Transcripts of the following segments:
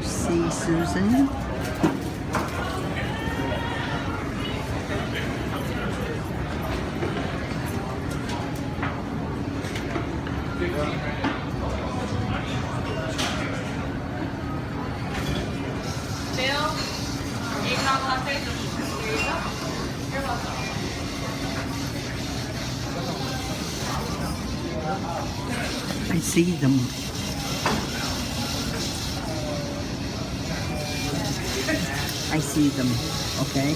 see Susan. I see them. I see them, okay?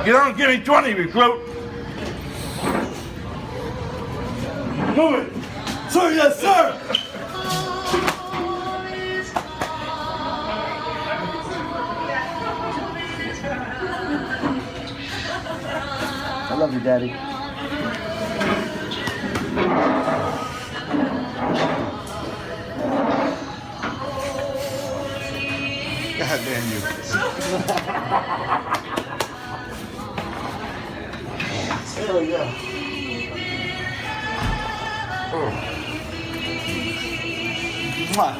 You don't give me 20, recruit. Move it. Sir, yes, sir. I love you, Daddy. God damn you. Hell yeah. Oh. Mwah.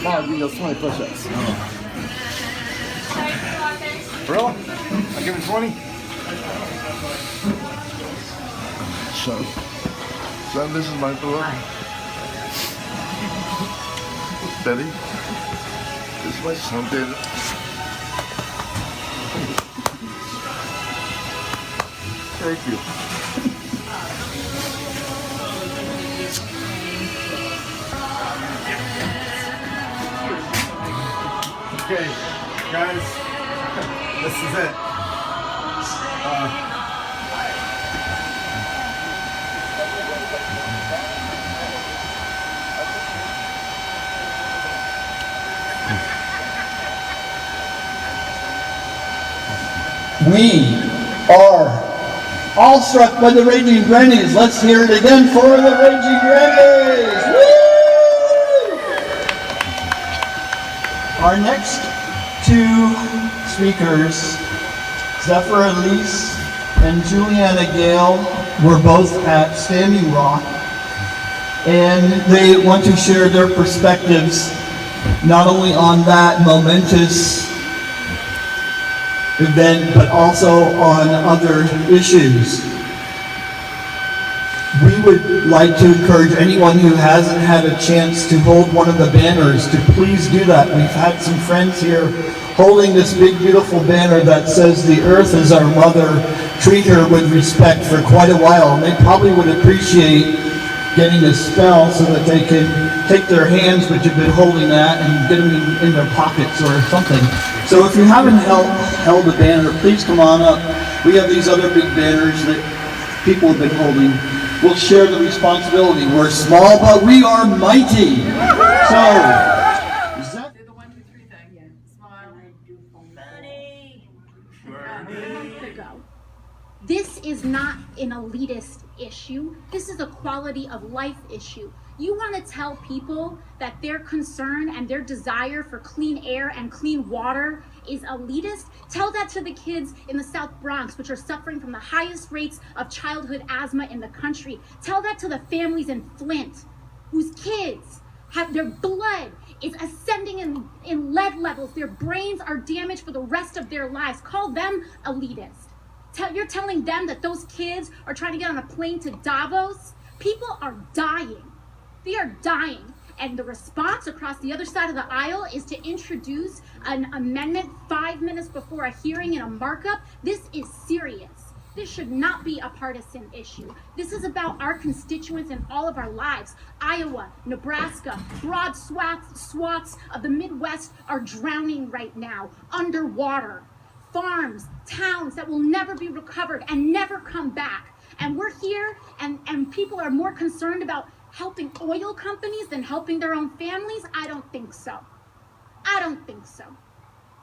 Now I'll give you those 20 push-ups. Oh. Really? I give him 20? Son, this is my boy. Daddy, this is my son, David. Thank you. Okay, guys, this is it. We are awestruck by the Raging Grannies. Let's hear it again for the Raging Grannies. Woo! Our next two speakers, Zephyr Elise and Juliana Gale, were both at Standing Rock, and they want to share their perspectives not only on that momentous event, but also on other issues. We would like to encourage anyone who hasn't had a chance to hold one of the banners to please do that. We've had some friends here holding this big beautiful banner that says the earth is our mother, treat her with respect, for quite a while. And they probably would appreciate getting a spell so that they can take their hands, which have been holding that, and get them in their pockets or something. So if you haven't held a banner, please come on up. We have these other big banners that people have been holding. We'll share the responsibility. We're small, but we are mighty. So, is that do the 1, 2, 3 thing? Yeah. Smile. Funny. This is not an elitist issue. This is a quality of life issue. You want to tell people that their concern and their desire for clean air and clean water is elitist? Tell that to the kids in the South Bronx, which are suffering from the highest rates of childhood asthma in the country. Tell that to the families in Flint, whose kids have their blood is ascending in lead levels. Their brains are damaged for the rest of their lives. Call them elitist. You're telling them that those kids are trying to get on a plane to Davos? People are dying. They are dying. And the response across the other side of the aisle is to introduce an amendment 5 minutes before a hearing in a markup. This is serious. This should not be a partisan issue. This is about our constituents in all of our lives. Iowa, Nebraska, broad swaths of the Midwest are drowning right now, underwater. Farms, towns that will never be recovered and never come back. And we're here, and people are more concerned about helping oil companies than helping their own families? I don't think so. I don't think so.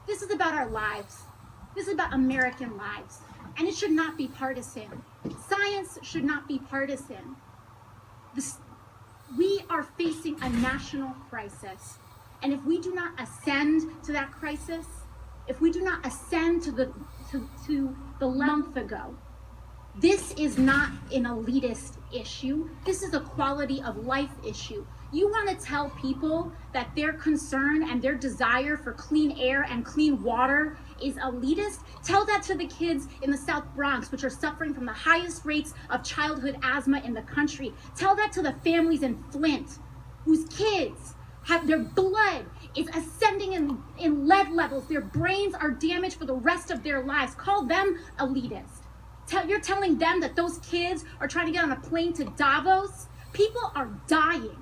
This is about our lives. This is about American lives. And it should not be partisan. Science should not be partisan. We are facing a national crisis. And if we do not ascend to that crisis, if we do not ascend to the month ago, this is not an elitist issue. This is a quality of life issue. You want to tell people that their concern and their desire for clean air and clean water is elitist? Tell that to the kids in the South Bronx, which are suffering from the highest rates of childhood asthma in the country. Tell that to the families in Flint, whose kids have their blood is ascending in lead levels. Their brains are damaged for the rest of their lives. Call them elitist. You're telling them that those kids are trying to get on a plane to Davos? People are dying.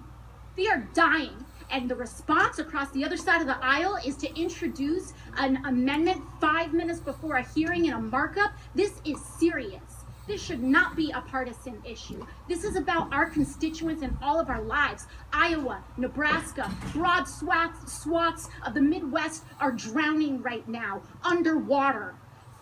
They are dying. And the response across the other side of the aisle is to introduce an amendment 5 minutes before a hearing in a markup. This is serious. This should not be a partisan issue. This is about our constituents in all of our lives. Iowa, Nebraska, broad swaths of the Midwest are drowning right now, underwater.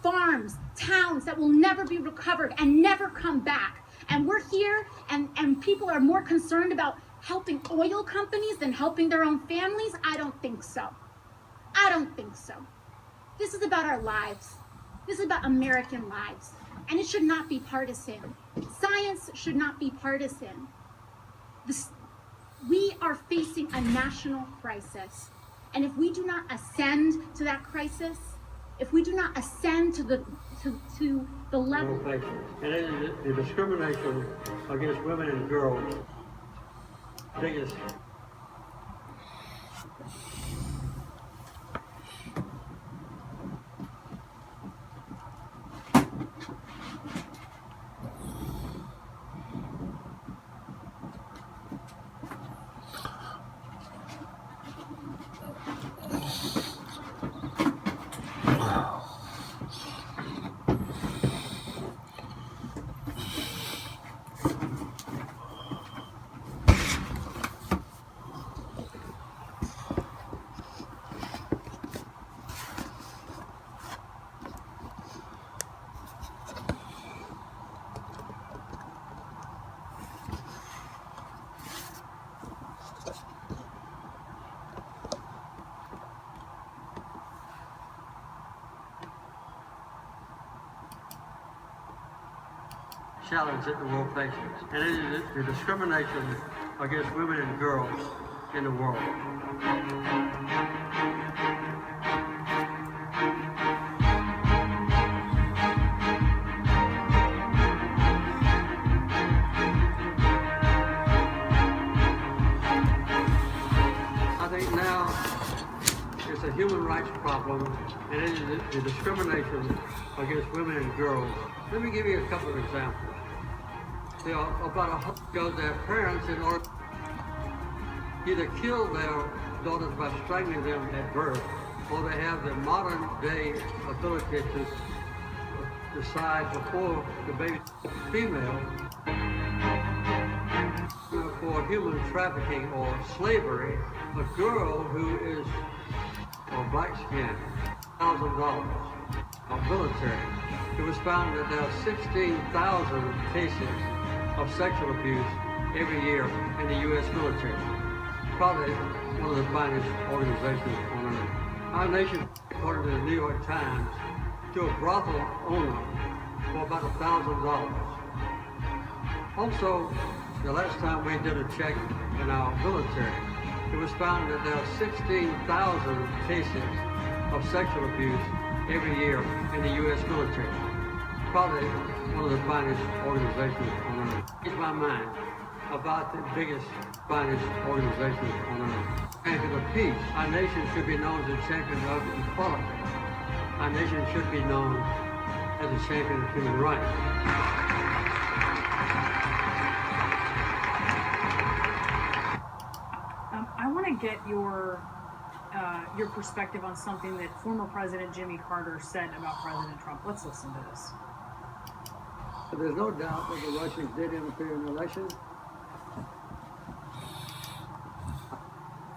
Farms, towns that will never be recovered and never come back. And we're here and people are more concerned about helping oil companies than helping their own families? I don't think so. I don't think so. This is about our lives. This is about American lives. And it should not be partisan. Science should not be partisan. We are facing a national crisis. And if we do not ascend to that crisis, if we do not ascend to the level... And it is the discrimination against women and girls. Biggest. Challenge that the world faces, and it is the discrimination against women and girls in the world. I think now it's a human rights problem, and it is the discrimination against women and girls. Let me give you a couple of examples. There are about 100 girls, their parents, in order either kill their daughters by strangling them at birth, or they have the modern day ability to decide before the baby is female for human trafficking or slavery. A girl who is of black skin, $1,000 of military. It was found that there are 16,000 cases of sexual abuse every year in the U.S. military. Probably one of the finest organizations on earth. Our nation, according to the New York Times, to a brothel owner for about $1,000. Also, the last time we did a check in our military, it was found that there are 16,000 cases of sexual abuse every year in the U.S. military. Probably one of the finest organizations on earth. It's my mind about the biggest, finest organizations on earth. Champion of peace. Our nation should be known as a champion of equality. Our nation should be known as a champion of human rights. I want to get your perspective on something that former President Jimmy Carter said about President Trump. Let's listen to this. There's no doubt that the Russians did interfere in the election.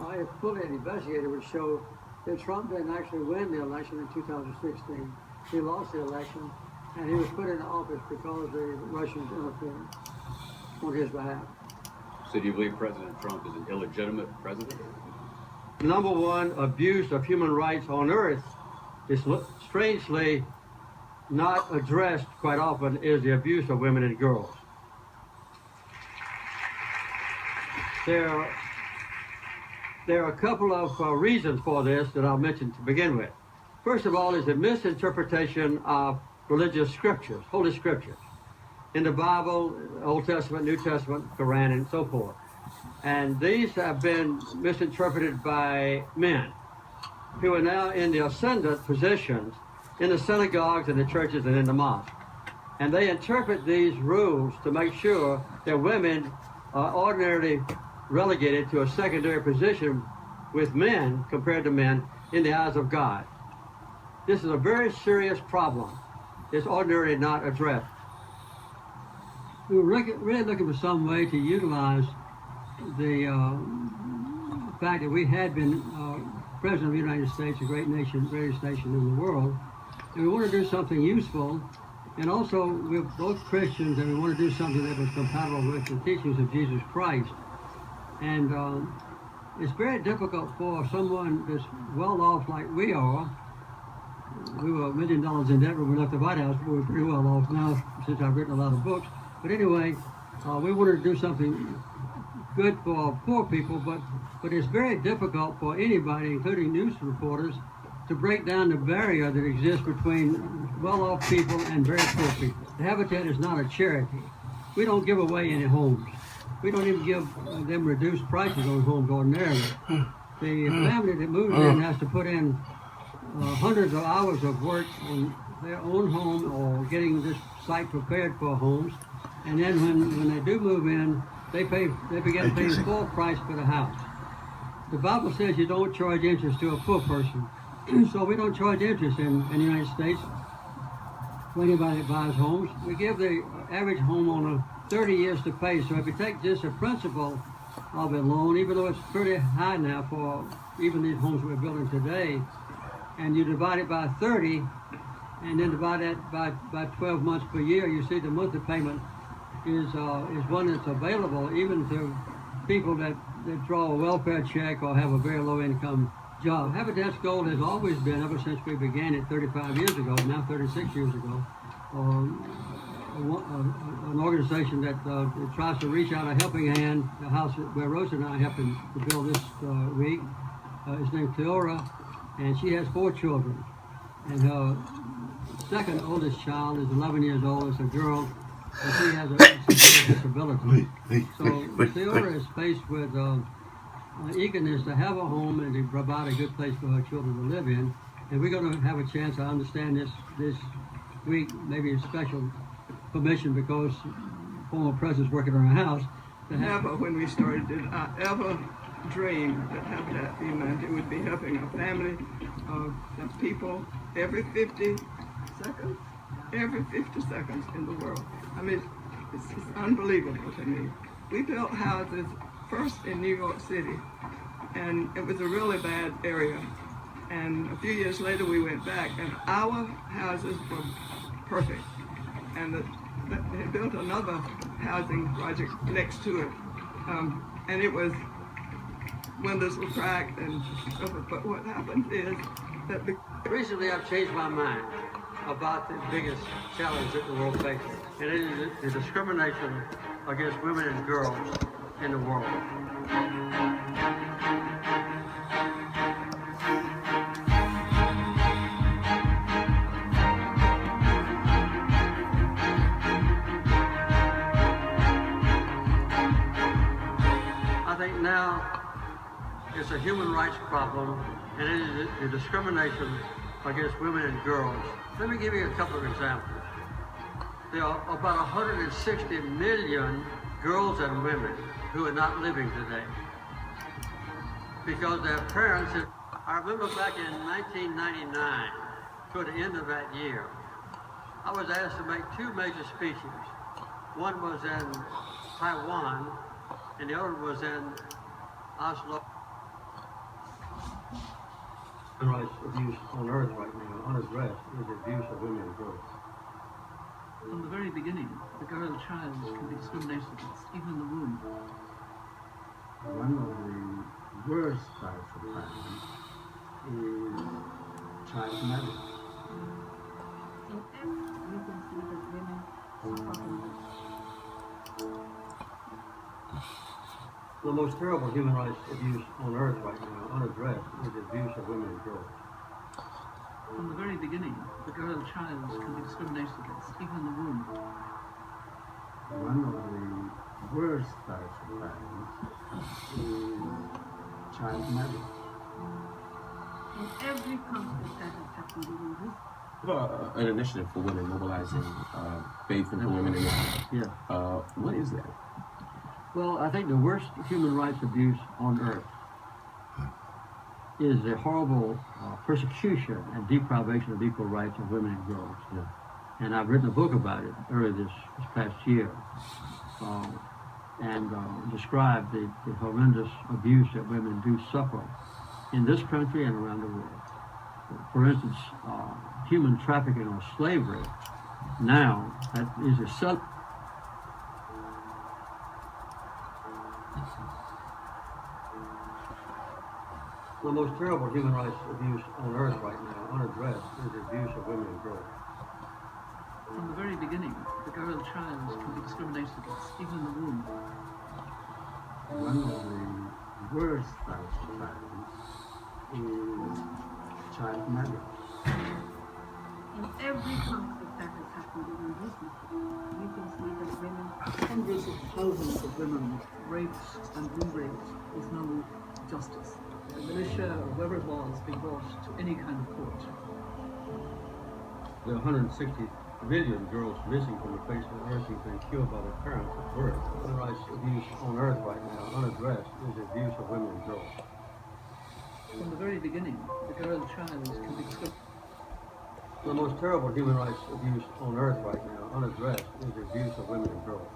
I fully investigated would show that Trump didn't actually win the election in 2016. He lost the election, and he was put in office because the Russians interfered on his behalf. So do you believe President Trump is an illegitimate president? Number one abuse of human rights on earth is strangely not addressed quite often is the abuse of women and girls. There are a couple of reasons for this that I'll mention to begin with. First of all is the misinterpretation of religious scriptures, holy scriptures. In the Bible, Old Testament, New Testament, Quran, and so forth. And these have been misinterpreted by men who are now in the ascendant positions in the synagogues and the churches and in the mosque. And they interpret these rules to make sure that women are ordinarily relegated to a secondary position with men compared to men in the eyes of God. This is a very serious problem. It's ordinarily not addressed. We were really looking for some way to utilize the fact that we had been President of the United States, a great nation, greatest nation in the world, and we want to do something useful. And also, we're both Christians, and we want to do something that was compatible with the teachings of Jesus Christ. And it's very difficult for someone that's well off like we are. We were $1 million in debt when we left the White House, but we're pretty well off now since I've written a lot of books. But anyway, we wanted to do something good for poor people, but it's very difficult for anybody, including news reporters, to break down the barrier that exists between well-off people and very poor people. The Habitat is not a charity. We don't give away any homes. We don't even give them reduced prices on homes ordinarily. The family that moves in has to put in hundreds of hours of work on their own home or getting this site prepared for homes. And then when they do move in, they begin paying full price for the house. The Bible says you don't charge interest to a poor person. So we don't charge interest in the United States for anybody that buys homes. We give the average homeowner 30 years to pay. So if you take just the principal of a loan, even though it's pretty high now for even these homes we're building today, and you divide it by 30, and then divide that by 12 months per year, you see the monthly payment is one that's available even to people that draw a welfare check or have a very low income job. Habitat's goal has always been, ever since we began it 35 years ago, now 36 years ago, an organization that tries to reach out a helping hand. The house where Rosa and I happened to build this week is named Cleora, and she has 4 children. And her second oldest child is 11 years old. It's a girl, and she has a severe disability. So Cleora is faced with eagerness to have a home and to provide a good place for her children to live in. And we're going to have a chance, I understand this week, maybe a special permission because former president's working on a house. Never, when we started, did I ever dream that Habitat for Humanity would be helping a family of people every 50 seconds? Every 50 seconds in the world. I mean, it's unbelievable to me. We built houses first in New York City, and it was a really bad area. And a few years later, we went back, and our houses were perfect. And they built another housing project next to it, and it was windows were cracked and stuff. But what happens is that recently I've changed my mind about the biggest challenge that the world faces, and it is the discrimination against women and girls in the world. I think now it's a human rights problem, and it is the discrimination against women and girls. Let me give you a couple of examples. There are about 160 million girls and women who are not living today because their parents have, I remember back in 1999, toward the end of that year, I was asked to make 2 major speeches. One was in Taiwan, and the other was in Oslo. Human rights abuse on earth right now, unaddressed, is the abuse of women and girls. From the very beginning, the girl child can be discriminated against, even in the womb. One of the worst parts of family is child marriage. You can see that women suffer from this. The most terrible human rights abuse on earth right now, unaddressed, is the abuse of women and girls. From the very beginning, the girl child can be discriminated against, even in the womb. One of the worst types of violence is child marriage. In every conflict that has happened in this, An initiative for women mobilizing faith for women in Islam. Yeah. What is that? Well, I think the worst human rights abuse on earth is the horrible persecution and deprivation of equal rights of women and girls. Yeah. And I've written a book about it earlier this past year, and described the horrendous abuse that women do suffer in this country and around the world. For instance, human trafficking or slavery now is a The most terrible human rights abuse on earth right now, unaddressed, is the abuse of women and girls. from the very beginning, the girl child can be discriminated against, even in the womb. One of the worst types of violence is child marriage. In every conflict that has happened in this country, you can see that women, hundreds of thousands of women raped and re-raped with no justice. The militia or whoever it was being brought to any kind of court. There are 160 million girls missing from the face of the earth who've been killed by their parents at birth. Human rights abuse on earth right now, unaddressed, is the abuse of women and girls. From the very beginning, the girl child can be discriminated. The most terrible human rights abuse on earth right now, unaddressed, is the abuse of women and girls.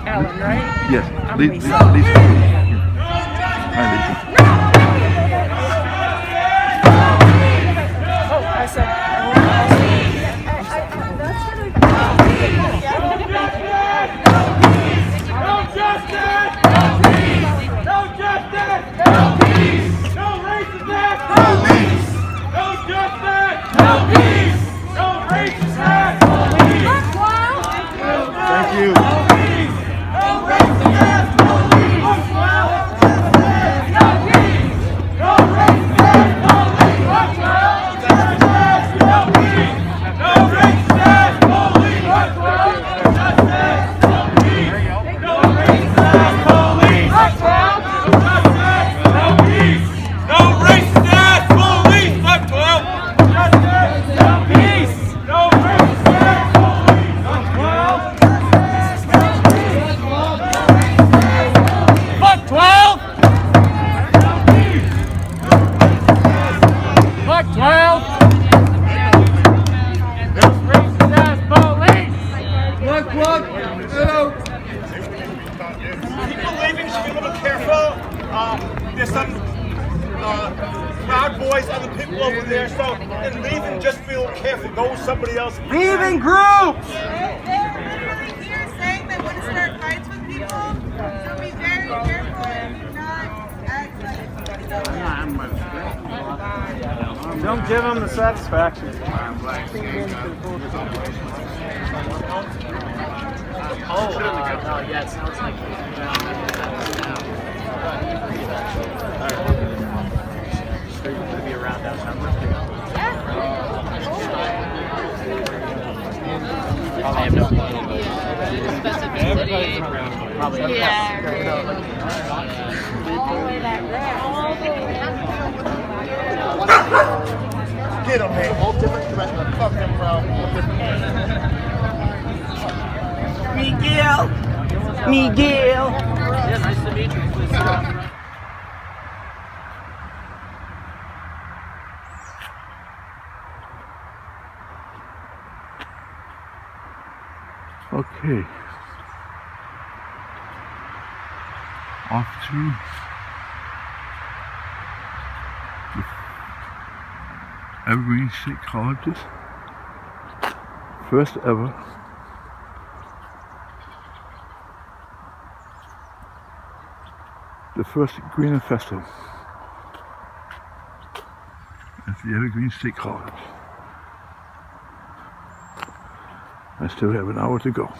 Alan, right? Yes. I'm Lisa. Lisa. Hi, Lisa. Oh, I said, Thank you. people over there. So, and leaving, just be a little careful. Go with somebody else. Leave in groups! Everybody here is saying they want to start fights with people, so be very careful and do not act like Don't give them the satisfaction. Yeah, it sounds like to be around downtown. Probably have no specificity. Probably Yeah. All the way back there. Get him, man. All different directions. Fuck him, bro. Miguel! Miguel! Yeah, nice to meet you. Please. Okay. Off to the Evergreen State College's first ever Greener Festival at the Evergreen State College. I still have an hour to go.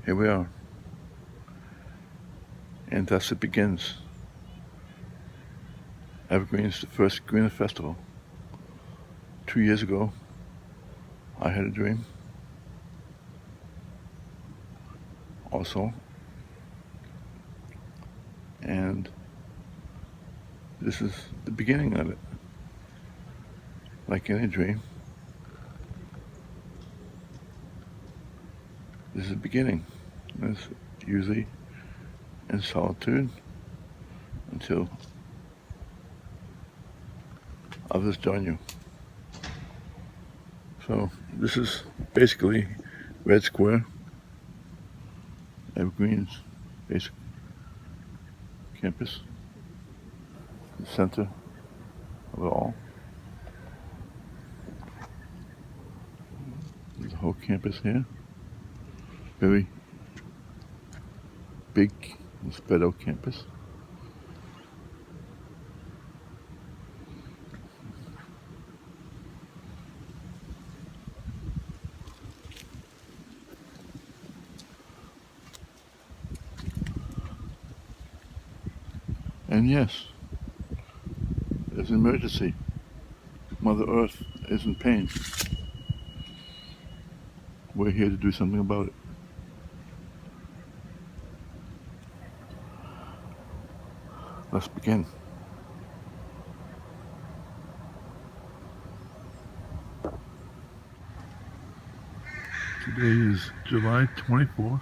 here we are. And thus it begins. Evergreen's the first Greener Festival. 2 years ago, I had a dream. Also. And this is the beginning of it. Like any dream, this is the beginning. It's usually in solitude until others join you. So this is basically Red Square, Evergreen's basic campus, the center of it all. There's a whole campus here, very big and spread out campus. And yes, there's an emergency. Mother Earth is in pain. We're here to do something about it. Let's begin. Today is July 24th,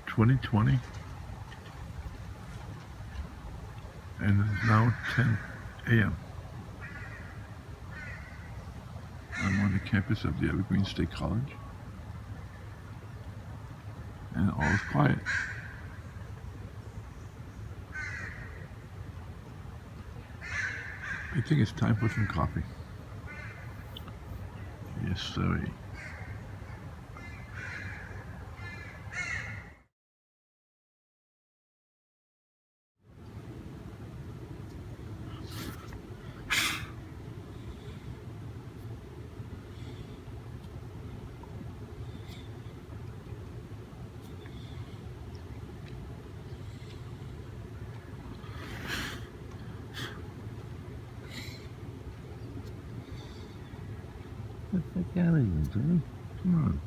2020, and it is now 10 a.m. I'm on the campus of the Evergreen State College, and all is quiet. I think it's time for some coffee. Yes, sir. Get the heck out of here, Jimmy. Come on.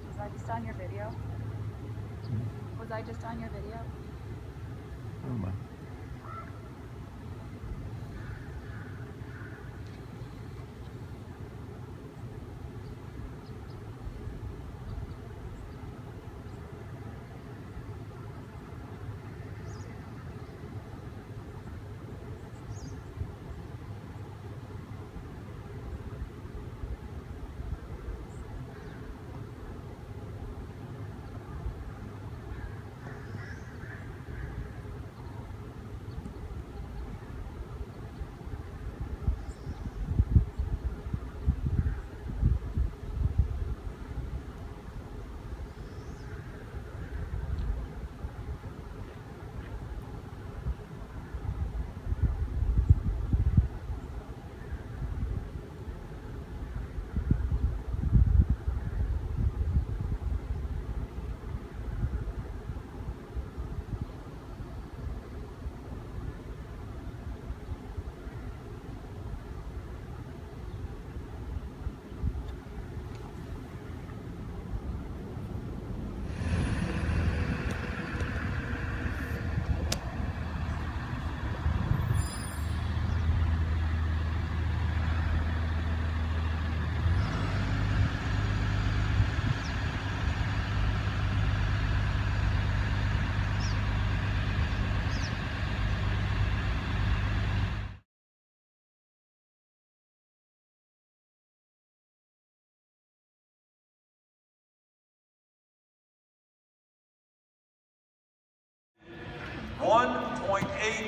Was I just on your video? Was I just on your video? Oh my.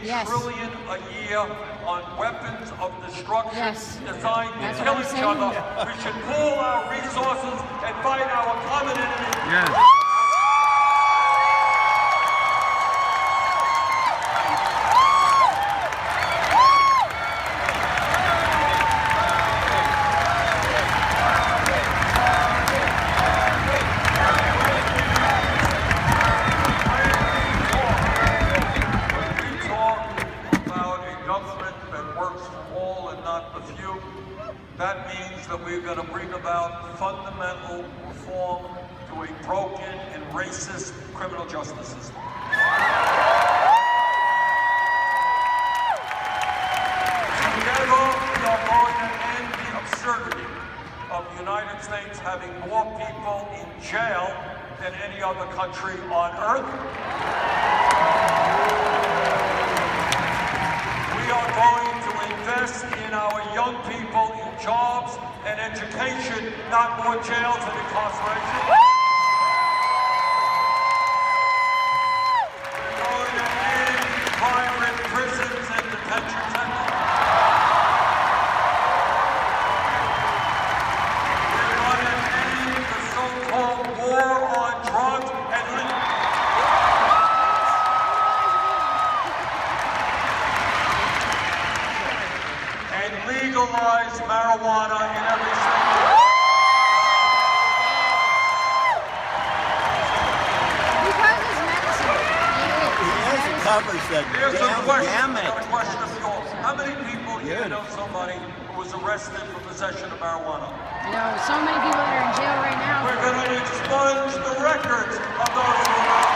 Yes. trillion a year on weapons of destruction Yes. designed to That's kill what I'm each saying. other. We should pool our resources and fight our common enemy. Yes. That means that we're going to bring about fundamental reform to a broken and racist criminal justice system. Together, we are going to end the absurdity of the United States having more people in jail than any other country on earth. We are going to invest in our young people in jobs and education, not more jails and incarceration. We're going to end private prisons and detention centers. We're going to end the so-called war on drugs and legalize marijuana in every state. Here's a question. Got a question of yours. How many people here know somebody who was arrested for possession of marijuana? You know, so many people that are in jail right now. We're going to expunge the records of those who are.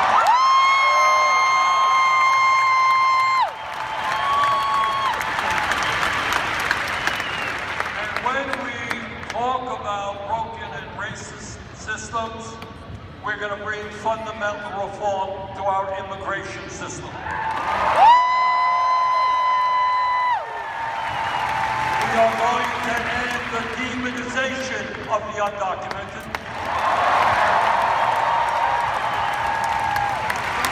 And when we talk about broken and racist systems, we're going to bring fundamental reform to our immigration system. We are going to end the demonization of the undocumented.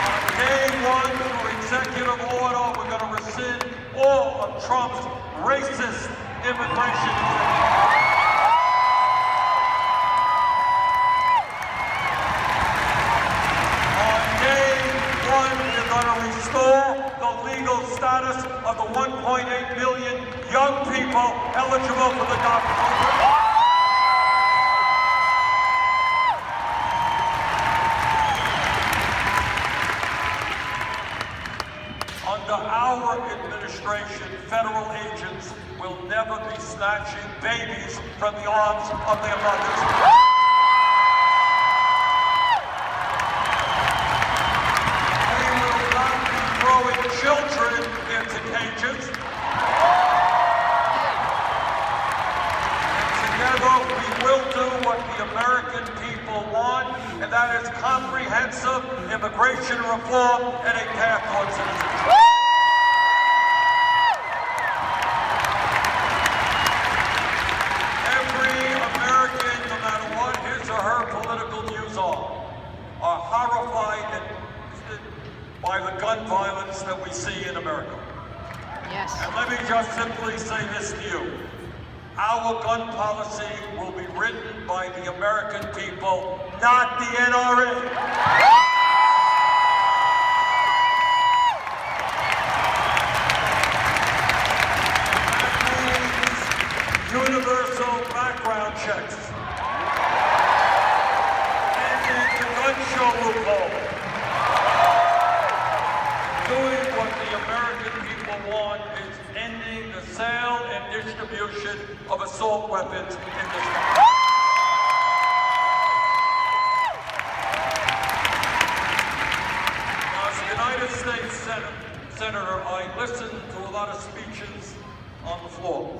On day one, through executive order, we're going to rescind all of Trump's racist immigration executive. We're going to restore the legal status of the 1.8 million young people eligible for the DACA program. Under our administration, federal agents will never be snatching babies from the arms of their mothers. Children into cages. And together we will do what the American people want, and that is comprehensive immigration reform and a path towards citizenship. Every American, no matter what his or her political views are horrified by the gun violence that we see in America. Yes. And let me just simply say this to you. Our gun policy will be written by the American people, not the NRA. That means universal background checks. Ending the gun show loophole. Doing what the American people want is ending the sale and distribution of assault weapons in this country. As a United States Senator, I listen to a lot of speeches on the floor.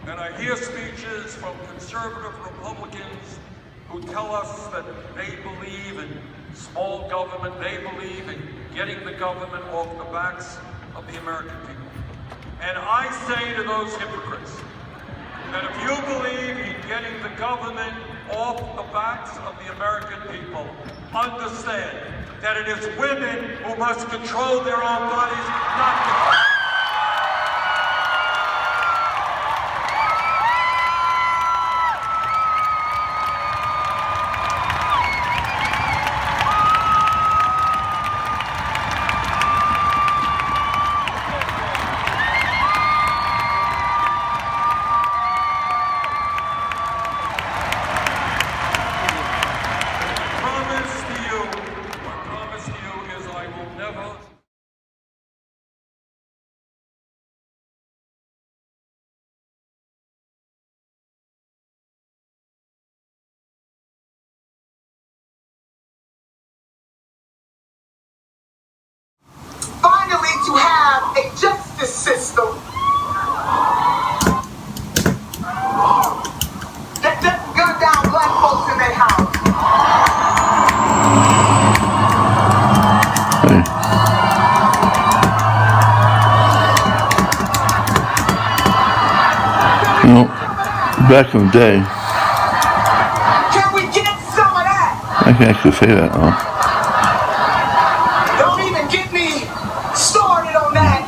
And I hear speeches from conservative Republicans who tell us that they believe in small government, they believe in getting the government off the backs of the American people. And I say to those hypocrites that if you believe in getting the government off the backs of the American people. Understand that it is women who must control their own bodies, not the finally to have a justice system that doesn't gun down black folks in their house. You know, back in the day, Can we get some of that? I can actually say that now. Don't even get me started on that.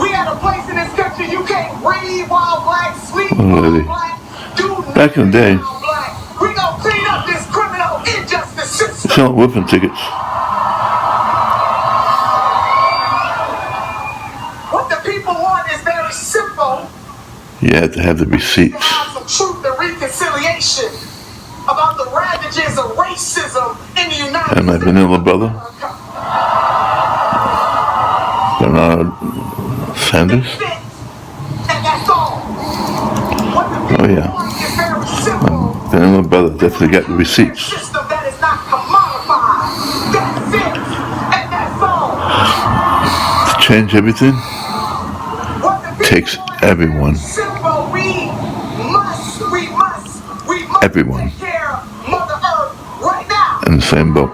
We at a place in this country you can't breathe while black, sleep while black, do Back in the day, while black. We gonna clean up this criminal injustice system. selling whipping tickets. What the people want is very simple. You had to have the receipts. Have some truth and reconciliation about the ravages of racism in the United States. And my vanilla brother, Bernard Sanders. And that's all. What the people Oh yeah, want is very simple. my vanilla brother definitely got the receipts. System that is not commodified. That's it. And that's all. To change everything takes everyone. Simple. We must Everyone take care of Mother Earth right now. in the same boat.